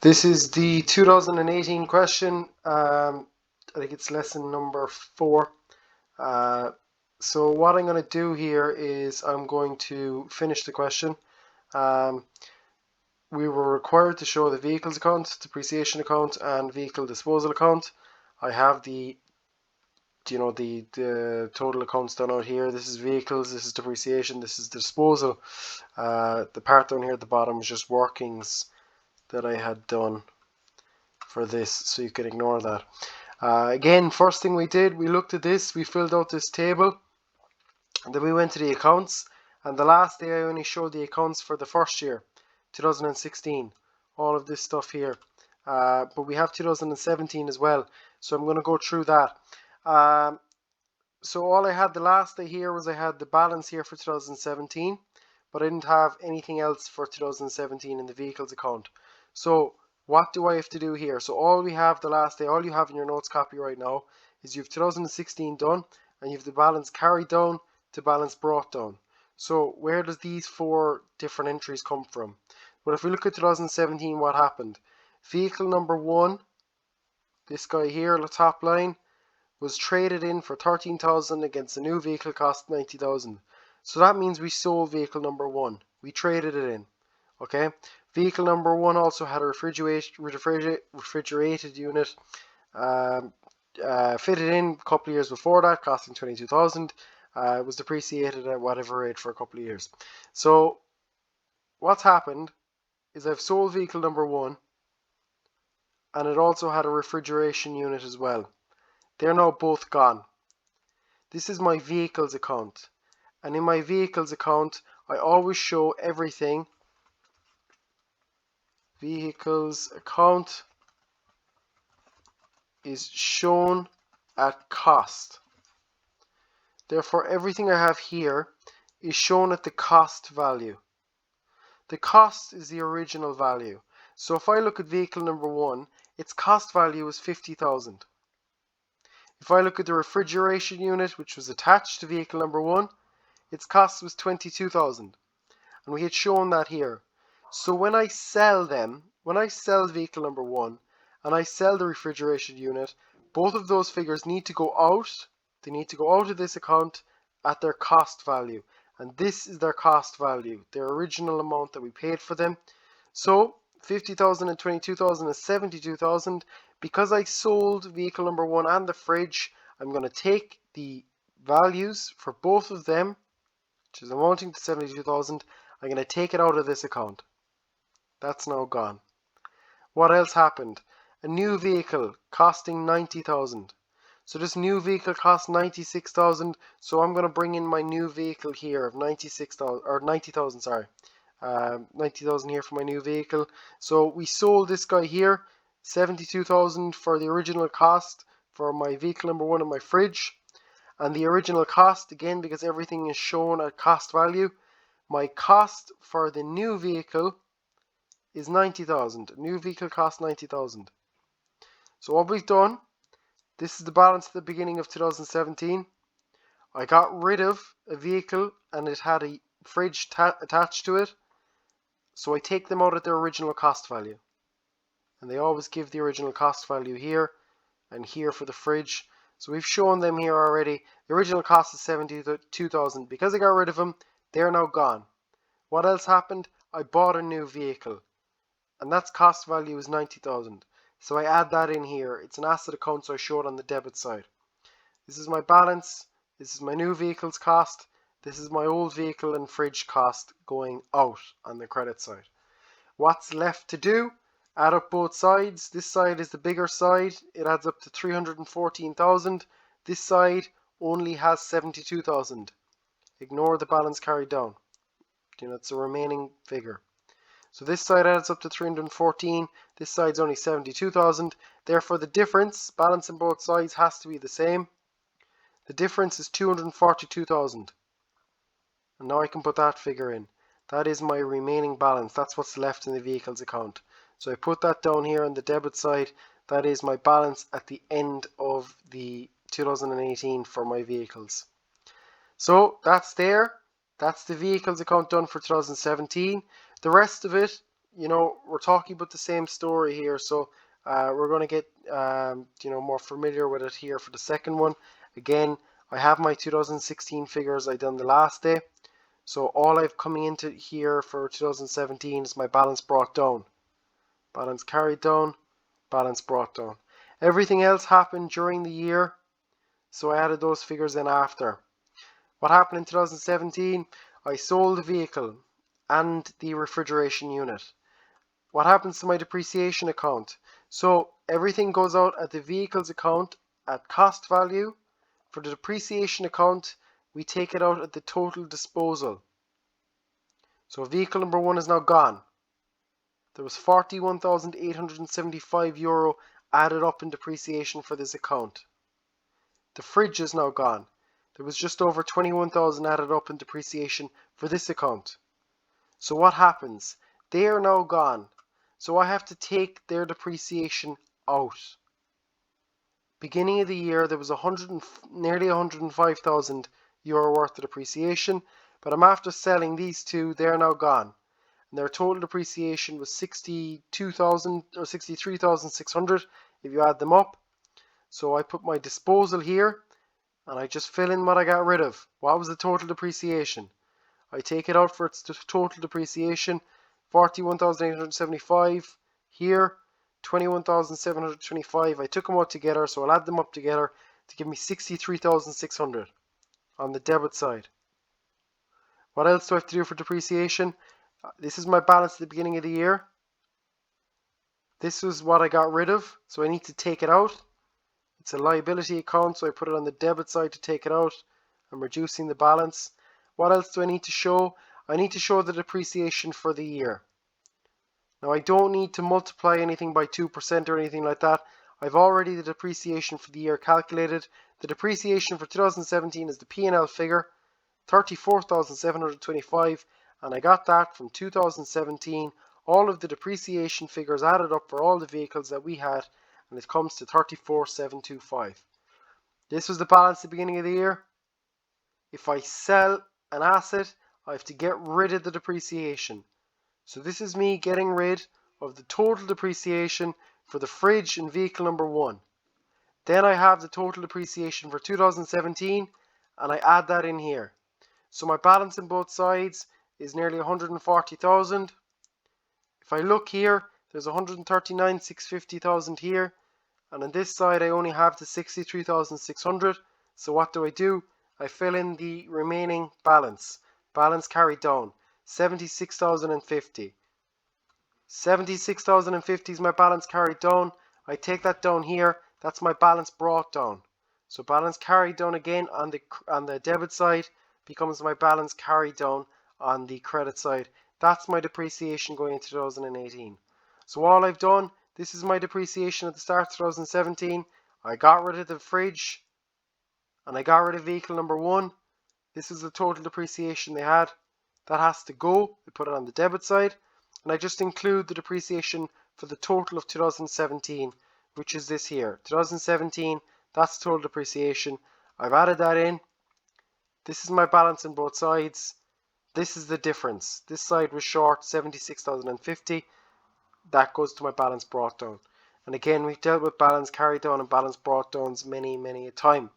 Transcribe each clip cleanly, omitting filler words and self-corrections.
This is the 2018 question. I think it's lesson number 4. So what I'm going to do here is I'm going to finish the question. We were required to show the vehicles account, depreciation account, and vehicle disposal account. I have the total accounts done out here. This is vehicles, this is depreciation, this is disposal. The part down here at the bottom is just workings that I had done for this, so you can ignore that. Again, first thing we did, we looked at this, we filled out this table, and then we went to the accounts, and the last day I only showed the accounts for the first year, 2016, all of this stuff here. But we have 2017 as well, so I'm going to go through that. So all I had the last day here was I had the balance here for 2017, but I didn't have anything else for 2017 in the vehicles account. So what do I have to do here? So all we have the last day, all you have in your notes copy right now is you have 2016 done, and you have the balance carried down to balance brought down. So where does these 4 different entries come from? Well, if we look at 2017, what happened? Vehicle number 1, this guy here, the top line, was traded in for 13,000 against a new vehicle cost 90,000. So that means we sold vehicle number 1. We traded it in. Okay. Vehicle number 1 also had a refrigerated unit fitted in a couple of years before that, costing 22,000. It was depreciated at whatever rate for a couple of years. So what's happened is I've sold vehicle number 1, and it also had a refrigeration unit as well. They're now both gone. This is my vehicles account, and in my vehicles account I always show everything. Vehicles account is shown at cost. Therefore, everything I have here is shown at the cost value. The cost is the original value. So if I look at vehicle number 1, its cost value is 50,000. If I look at the refrigeration unit, which was attached to vehicle number 1, its cost was 22,000. And we had shown that here. So when I sell them, when I sell vehicle number 1 and I sell the refrigeration unit, both of those figures need to go out. They need to go out of this account at their cost value. And this is their cost value, their original amount that we paid for them. So 50,000 and 22,000 is 72,000. Because I sold vehicle number 1 and the fridge, I'm going to take the values for both of them, which is amounting to 72,000. I'm going to take it out of this account. That's now gone. What else happened? A new vehicle costing 90,000. So this new vehicle costs 96,000. So I'm going to bring in my new vehicle here of 96,000 or 90,000. Sorry, 90,000 here for my new vehicle. So we sold this guy here, 72,000 for the original cost for my vehicle number 1 and my fridge. And the original cost, again, because everything is shown at cost value, my cost for the new vehicle is 90,000. New vehicle costs 90,000. So what we've done, this is the balance at the beginning of 2017. I got rid of a vehicle and it had a fridge attached to it. So I take them out at their original cost value. And they always give the original cost value here and here for the fridge. So we've shown them here already. The original cost is 72,000. Because I got rid of them, they're now gone. What else happened? I bought a new vehicle, and that's cost value is 90,000. So I add that in here. It's an asset account, so I show it on the debit side. This is my balance. This is my new vehicle's cost. This is my old vehicle and fridge cost going out on the credit side. What's left to do? Add up both sides. This side is the bigger side. It adds up to 314,000. This side only has 72,000. Ignore the balance carried down. It's the remaining figure. So this side adds up to 314. This side's only 72,000. Therefore, the difference, balance in both sides, has to be the same. The difference is 242,000. And now I can put that figure in. That is my remaining balance. That's what's left in the vehicles account. So I put that down here on the debit side. That is my balance at the end of the 2018 for my vehicles. So that's there. That's the vehicles account done for 2017. The rest of it we're talking about the same story here, so we're going to get more familiar with it here for the second one. Again, I have my 2016 figures I done the last day, so all I've coming into here for 2017 is my balance brought down, balance carried down, balance brought down. Everything else happened during the year, so I added those figures in after. What happened in 2017? I sold the vehicle and the refrigeration unit. What happens to my depreciation account? So everything goes out at the vehicles account at cost value. For the depreciation account, we take it out at the total disposal. So vehicle number 1 is now gone. There was €41,875 added up in depreciation for this account. The fridge is now gone. There was just over 21,000 added up in depreciation for this account. So what happens? They are now gone. So I have to take their depreciation out. Beginning of the year, there was nearly €105,000 worth of depreciation, but I'm after selling these two. They're now gone, and their total depreciation was 62,000 or 63,600 if you add them up. So I put my disposal here, and I just fill in what I got rid of. What was the total depreciation? I take it out for its total depreciation. 41,875 here, 21,725. I took them all together, so I'll add them up together to give me 63,600 on the debit side. What else do I have to do for depreciation? This is my balance at the beginning of the year. This was what I got rid of, so I need to take it out. It's a liability account, so I put it on the debit side to take it out. I'm reducing the balance. What else do I need to show? I need to show the depreciation for the year. Now I don't need to multiply anything by 2% or anything like that. I've already the depreciation for the year calculated. The depreciation for 2017 is the P&L figure, 34,725, and I got that from 2017. All of the depreciation figures added up for all the vehicles that we had, and it comes to 34,725. This was the balance at the beginning of the year. If I sell an asset, I have to get rid of the depreciation. So this is me getting rid of the total depreciation for the fridge in vehicle number 1. Then I have the total depreciation for 2017, and I add that in here. So my balance on both sides is nearly 140,000. If I look here, there's 139,650,000 here, and on this side I only have the 63,600. So what do? I fill in the remaining balance. Balance carried down, 76,050. 76,050 is my balance carried down. I take that down here. That's my balance brought down. So balance carried down again on the debit side becomes my balance carried down on the credit side. That's my depreciation going into 2018. So all I've done, this is my depreciation at the start of 2017. I got rid of the fridge and I got rid of vehicle number 1. This is the total depreciation they had. That has to go. I put it on the debit side, and I just include the depreciation for the total of 2017, which is this here. 2017, that's total depreciation. I've added that in. This is my balance on both sides. This is the difference. This side was short, 76,050. That goes to my balance brought down. And again, we've dealt with balance carried down and balance brought downs many a time.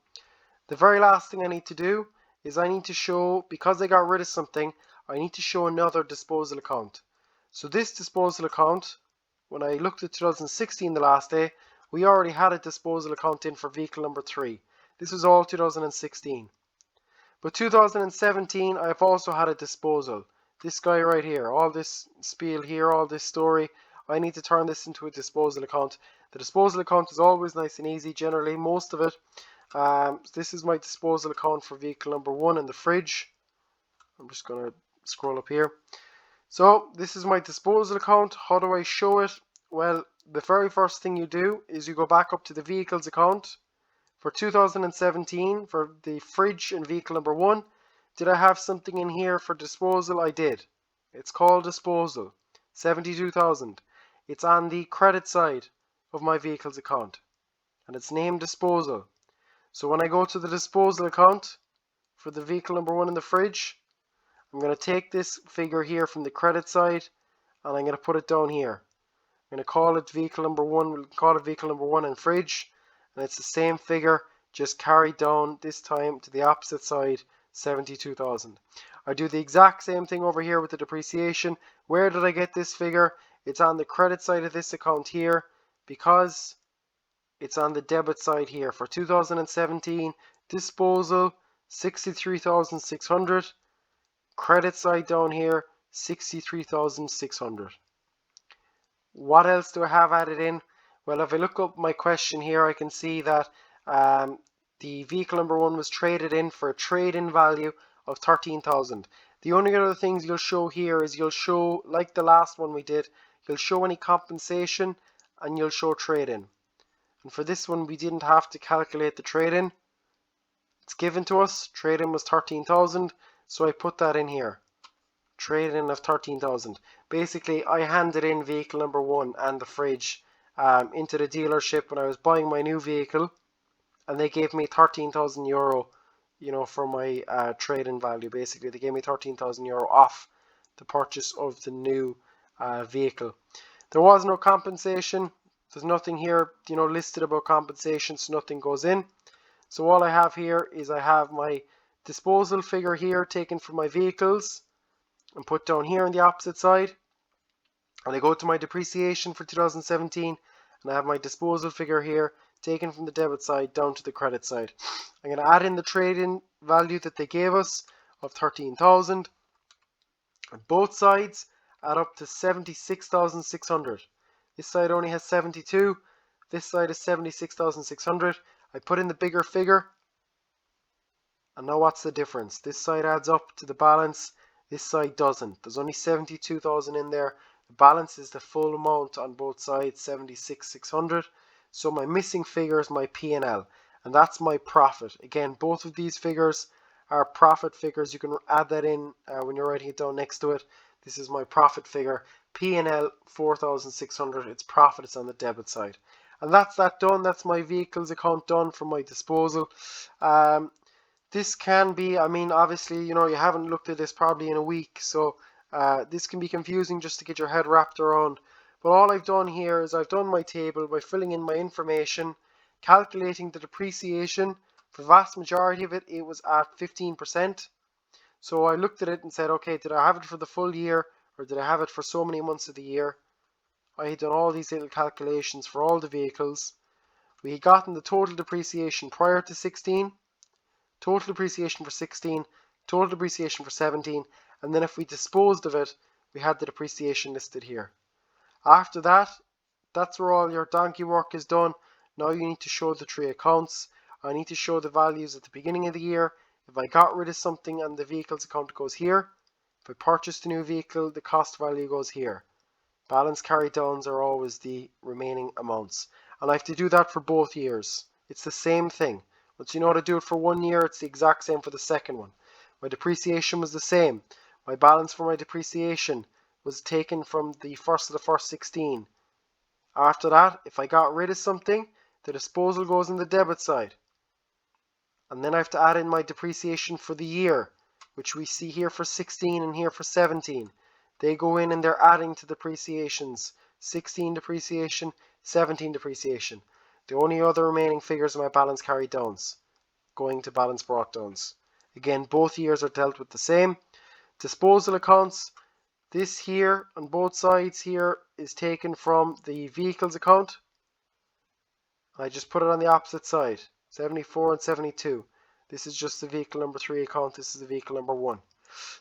The very last thing I need to do is I need to show, because I got rid of something, I need to show another disposal account. So this disposal account, when I looked at 2016 the last day, we already had a disposal account in for vehicle number 3. This was all 2016. But 2017, I've also had a disposal. This guy right here, all this spiel here, all this story, I need to turn this into a disposal account. The disposal account is always nice and easy, generally, most of it. This is my disposal account for vehicle number 1 in the fridge. I'm just going to scroll up here. So this is my disposal account. How do I show it? Well, the very first thing you do is you go back up to the vehicles account. For 2017, for the fridge in vehicle number 1, did I have something in here for disposal? I did. It's called disposal, 72,000. It's on the credit side of my vehicles account, and it's named disposal. So when I go to the disposal account for the vehicle number 1 in the fridge, I'm going to take this figure here from the credit side. and I'm going to put it down here. I'm going to call it vehicle number 1. We'll call it vehicle number 1 and fridge, and it's the same figure, just carried down this time to the opposite side, 72,000. I do the exact same thing over here with the depreciation. Where did I get this figure? It's on the credit side of this account here, because it's on the debit side here. For 2017, disposal 63,600, credit side down here 63,600. What else do I have added in? Well, if I look up my question here, I can see that the vehicle number 1 was traded in for a trade-in value of 13,000. The only other things you'll show here is you'll show, like the last one we did, you'll show any compensation and you'll show trade-in. And for this one, we didn't have to calculate the trade-in. It's given to us. Trade-in was 13,000, so I put that in here. Trade-in of 13,000. Basically, I handed in vehicle number 1 and the fridge into the dealership when I was buying my new vehicle, and they gave me 13,000 euro, for my trade-in value. Basically, they gave me 13,000 euro off the purchase of the new vehicle. There was no compensation. There's nothing here, listed about compensation, so nothing goes in. So all I have here is I have my disposal figure here taken from my vehicles and put down here on the opposite side. And I go to my depreciation for 2017, and I have my disposal figure here taken from the debit side down to the credit side. I'm going to add in the trade-in value that they gave us of 13,000. And both sides add up to 76,600. This side only has 72. This side is 76,600. I put in the bigger figure. And now what's the difference? This side adds up to the balance. This side doesn't. There's only 72,000 in there. The balance is the full amount on both sides, 76,600. So my missing figure is my P&L, and that's my profit. Again, both of these figures are profit figures. You can add that in when you're writing it down next to it. This is my profit figure. P&L 4,600. It's profit. It's on the debit side, and that's that done. That's my vehicles account done for my disposal. This can be, obviously, you haven't looked at this probably in a week, so this can be confusing just to get your head wrapped around. But all I've done here is I've done my table by filling in my information, calculating the depreciation. For the vast majority of it, it was at 15%. So I looked at it and said, okay, did I have it for the full year, or did I have it for so many months of the year? I had done all these little calculations for all the vehicles. We had gotten the total depreciation prior to 16, total depreciation for 16, total depreciation for 17, and then if we disposed of it, we had the depreciation listed here. After that, that's where all your donkey work is done. Now you need to show the 3 accounts. I need to show the values at the beginning of the year. If I got rid of something and the vehicles account, it goes here. If I purchased a new vehicle, the cost value goes here. Balance carry downs are always the remaining amounts. And I have to do that for both years. It's the same thing. Once you know how to do it for 1 year, it's the exact same for the second one. My depreciation was the same. My balance for my depreciation was taken from the first of the first 16. After that, if I got rid of something, the disposal goes in the debit side. And then I have to add in my depreciation for the year, which we see here for 16 and here for 17. They go in and they're adding to depreciations. 16 depreciation, 17 depreciation. The only other remaining figures are my balance carried downs, going to balance brought downs. Again, both years are dealt with the same. Disposal accounts, this here on both sides here is taken from the vehicles account. I just put it on the opposite side, 74 and 72. This is just the vehicle number 3 account. This is the vehicle number 1.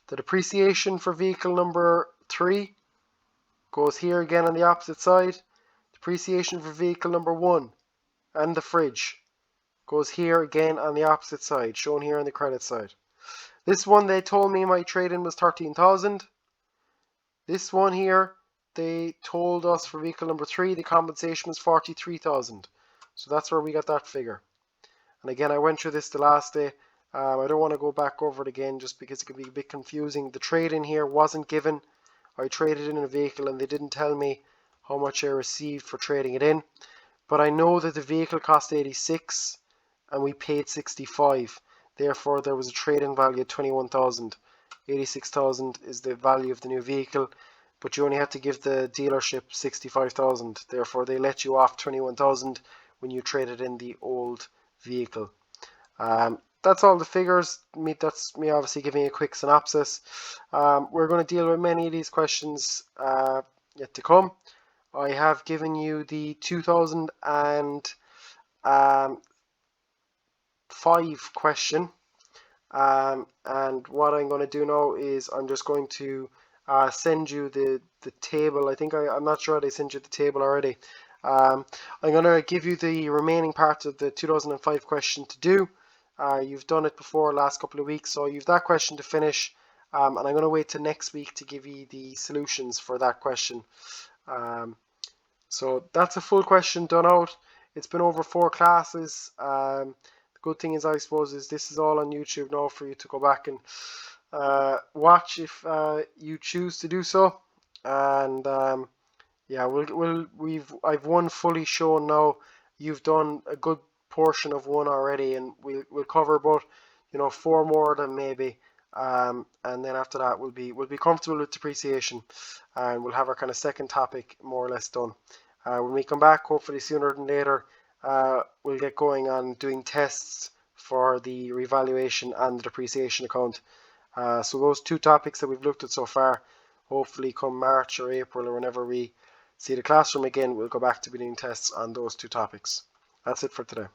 The depreciation for vehicle number 3 goes here again on the opposite side. Depreciation for vehicle number 1 and the fridge goes here again on the opposite side, shown here on the credit side. This one, they told me my trade-in was 13,000. This one here, they told us for vehicle number 3, the compensation was 43,000. So that's where we got that figure. And again, I went through this the last day. I don't want to go back over it again just because it could be a bit confusing. The trade-in here wasn't given. I traded in a vehicle and they didn't tell me how much I received for trading it in. But I know that the vehicle cost 86 and we paid 65. Therefore, there was a trade-in value of 21,000. 86,000 is the value of the new vehicle. but you only had to give the dealership 65,000. Therefore, they let you off 21,000 when you traded in the old vehicle. That's all the figures. That's me obviously giving a quick synopsis. We're going to deal with many of these questions yet to come. I have given you the 2005 question. And what I'm going to do now is I'm just going to send you the table. I'm not sure they sent you the table already. I'm going to give you the remaining parts of the 2005 question to do. You've done it before last couple of weeks, so you've that question to finish. And I'm going to wait till next week to give you the solutions for that question. So that's a full question done out. It's been over 4 classes. The good thing is, I suppose, is this is all on YouTube now for you to go back and watch if you choose to do so. And yeah, I've one fully shown now. You've done a good portion of one already, and we'll cover about 4 more of them maybe. And then after that we'll be comfortable with depreciation, and we'll have our kind of second topic more or less done. When we come back, hopefully sooner than later, we'll get going on doing tests for the revaluation and the depreciation account. So those 2 topics that we've looked at so far, hopefully come March or April or whenever we see the classroom again, we'll go back to be doing tests on those 2 topics. That's it for today.